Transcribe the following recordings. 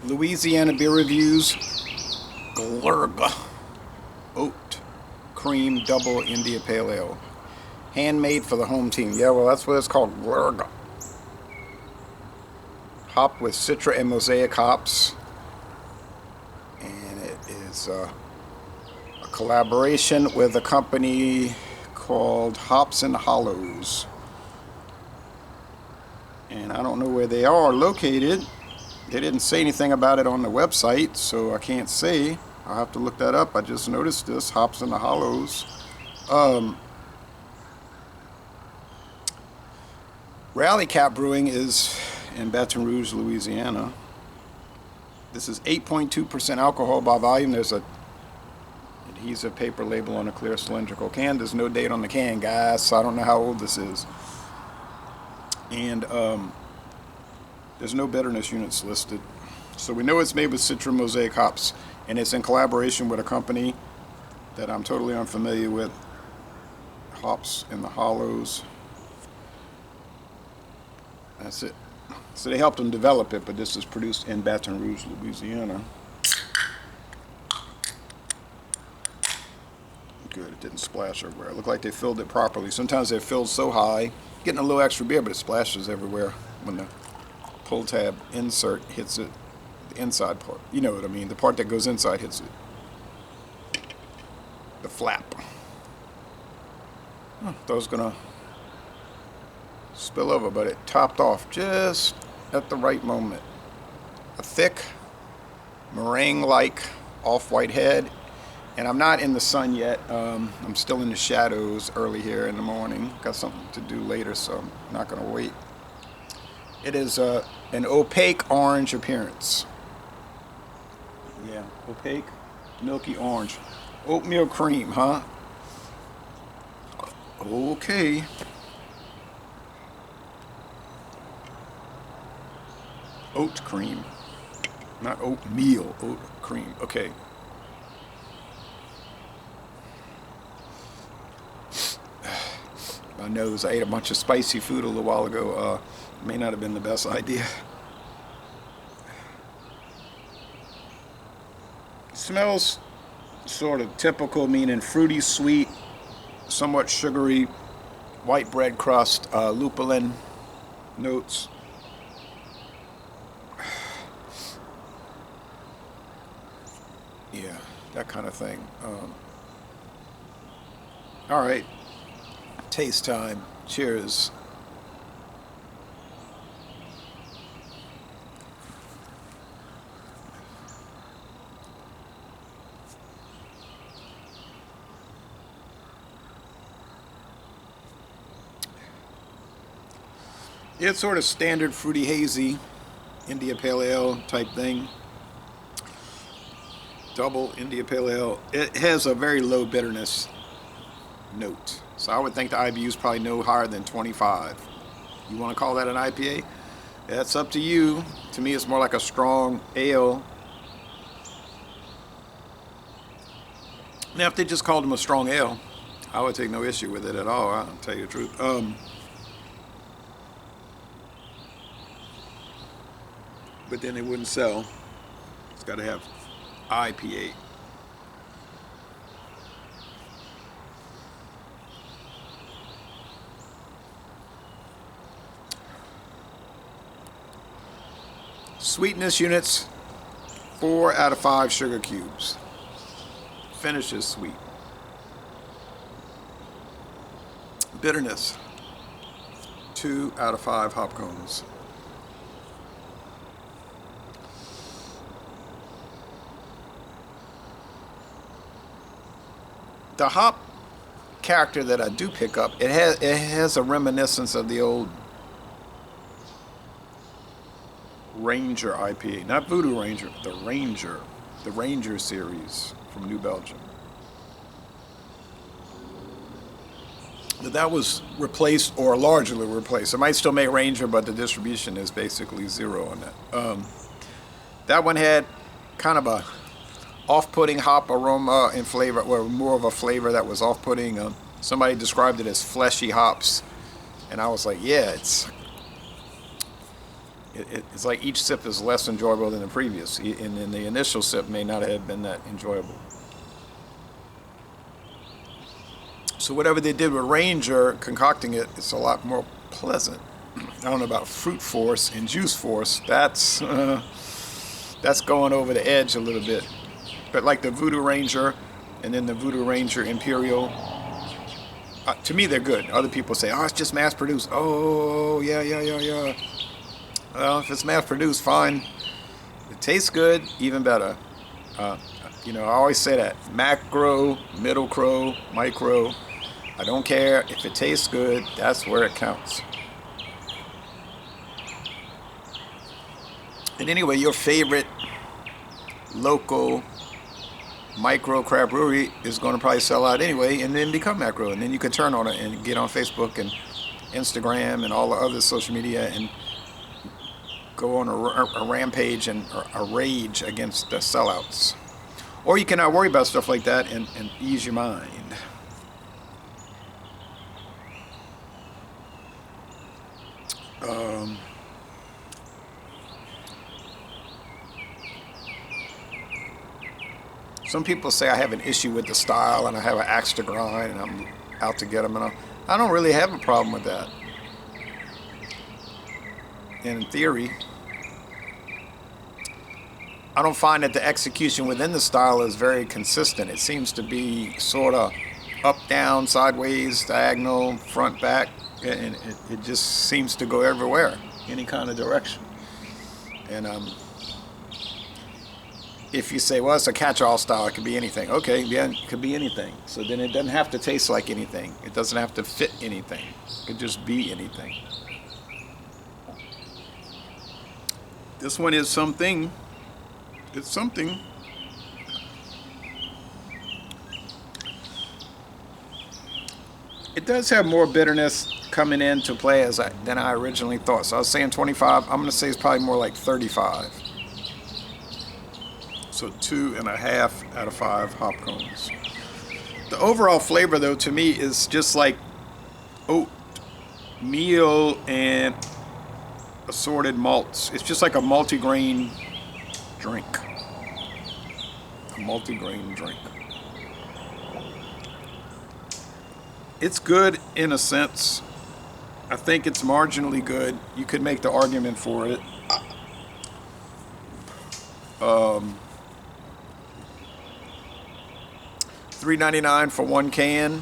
Louisiana Beer Reviews GLLRGA Oat Cream Double India Pale Ale. Handmade for the home team. Yeah, well, that's what it's called, GLLRGA. Hopped with Citra and Mosaic hops. And it is a collaboration with a company called Hops and Hollows. And I don't know where they are located. They didn't say anything about it on the website, so I can't say. I'll have to look that up. I just noticed this, Hops in the Hollows. Rally Cap Brewing is in Baton Rouge, Louisiana. This is 8.2% alcohol by volume. There's a adhesive paper label on a clear cylindrical can. There's no date on the can, guys, so I don't know how old this is. And there's no bitterness units listed. So we know it's made with Citra and Mosaic hops, and it's in collaboration with a company that I'm totally unfamiliar with, Hops in the Hollows. That's it. So they helped them develop it, but this is produced in Baton Rouge, Louisiana. Good, it didn't splash everywhere. It looked like they filled it properly. Sometimes they're filled so high, getting a little extra beer, but it splashes everywhere when the pull tab insert hits it, the inside part. You know what I mean? The part that goes inside hits it. The flap. Thought it was gonna spill over, but it topped off just at the right moment. A thick meringue-like off-white head, and I'm not in the sun yet. I'm still in the shadows early here in the morning. Got something to do later, so I'm not gonna wait. It is an opaque orange appearance. Yeah, opaque, milky orange. Oatmeal cream, huh? Okay. Oat cream. Not oatmeal, oat cream. Okay. My nose, I ate a bunch of spicy food a little while ago. May not have been the best idea. Smells sort of typical, meaning fruity, sweet, somewhat sugary, white bread crust, lupulin notes. Yeah, that kind of thing. All right, taste time. Cheers. It's sort of standard fruity hazy India Pale Ale type thing. Double India Pale Ale. It has a very low bitterness note. So I would think the IBU is probably no higher than 25. You want to call that an IPA? That's up to you. To me, it's more like a strong ale. Now, if they just called them a strong ale, I would take no issue with it at all. I'll tell you the truth. But then it wouldn't sell. It's got to have IPA. Sweetness units, 4 out of 5 sugar cubes. Finish is sweet. Bitterness, 2 out of 5 hop cones. The hop character that I do pick up, it has a reminiscence of the old Ranger IPA, not Voodoo Ranger, the Ranger series from New Belgium. But that was replaced or largely replaced. It might still make Ranger, but the distribution is basically zero on that. That one had kind of a off-putting hop aroma and flavor, or more of a flavor that was off-putting. Somebody described it as fleshy hops, and I was like, yeah, It's like each sip is less enjoyable than the previous, and then the initial sip may not have been that enjoyable. So whatever they did with Ranger, concocting it, it's a lot more pleasant. I don't know about fruit force and juice force. That's going over the edge a little bit. But like the Voodoo Ranger and then the Voodoo Ranger Imperial, to me they're good. Other people say, oh, it's just mass produced. Oh, yeah. Well, if it's mass produced, fine. It tastes good, even better. You know, I always say that. Macro, middle crow, micro. I don't care. If it tastes good, that's where it counts. And anyway, your favorite local micro craft brewery is going to probably sell out anyway and then become macro. And then you can turn on it and get on Facebook and Instagram and all the other social media and go on a rampage and a rage against the sellouts. Or you cannot worry about stuff like that and ease your mind. Some people say I have an issue with the style and I have an axe to grind and I'm out to get them. And I don't really have a problem with that. In theory, I don't find that the execution within the style is very consistent. It seems to be sort of up, down, sideways, diagonal, front, back, and it just seems to go everywhere, any kind of direction. And if you say, well, it's a catch-all style, it could be anything. Okay, yeah, it could be anything. So then it doesn't have to taste like anything. It doesn't have to fit anything. It could just be anything. This one is something. It's something. It does have more bitterness coming into play than I originally thought. So I was saying 25. I'm going to say it's probably more like 35. So 2.5 out of 5 hop cones. The overall flavor, though, to me is just like oatmeal and assorted malts. It's just like a multi-grain drink. A multi-grain drink. It's good in a sense. I think it's marginally good. You could make the argument for it. $3.99 for one can.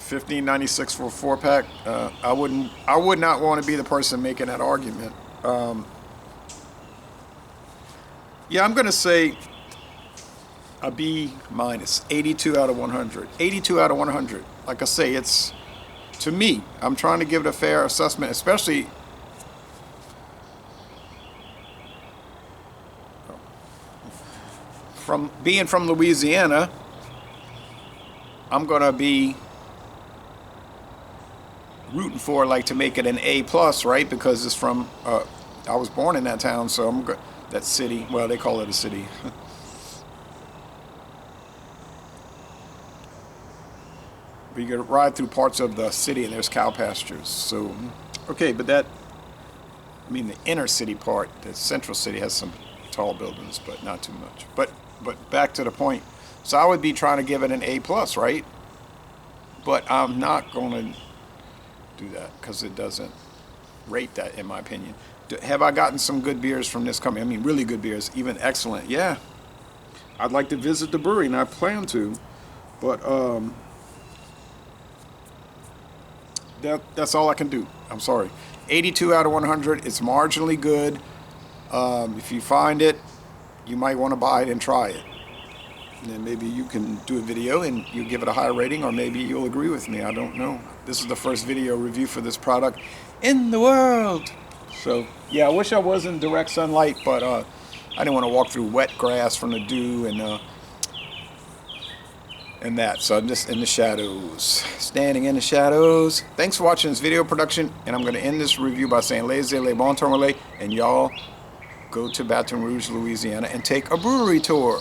$15.96 for a 4-pack. I would not want to be the person making that argument. Yeah, I'm gonna say a B minus. 82 out of 100. 82 out of 100. Like I say, it's, to me, I'm trying to give it a fair assessment, especially from being from Louisiana. I'm gonna be rooting for like to make it an A plus, right? Because it's from I was born in that town, so that city. Well, they call it a city. But you could ride through parts of the city and there's cow pastures. So okay, but the inner city part, the central city has some tall buildings, but not too much. But back to the point. So I would be trying to give it an A plus, right? But I'm not going to do that because it doesn't rate that, in my opinion. Have I gotten some good beers from this company? I mean, really good beers, even excellent. Yeah, I'd like to visit the brewery, and I plan to. But that's all I can do. I'm sorry. 82 out of 100. It's marginally good. If you find it, you might want to buy it and try it. And then maybe you can do a video and you give it a high rating, or maybe you'll agree with me. I don't know. This is the first video review for this product in the world. So yeah, I wish I was in direct sunlight, but I didn't want to walk through wet grass from the dew and that. So I'm just in the shadows, standing in the shadows. Thanks for watching this video production, and I'm going to end this review by saying laissez-les, bon temps relais, and y'all go to Baton Rouge, Louisiana, and take a brewery tour.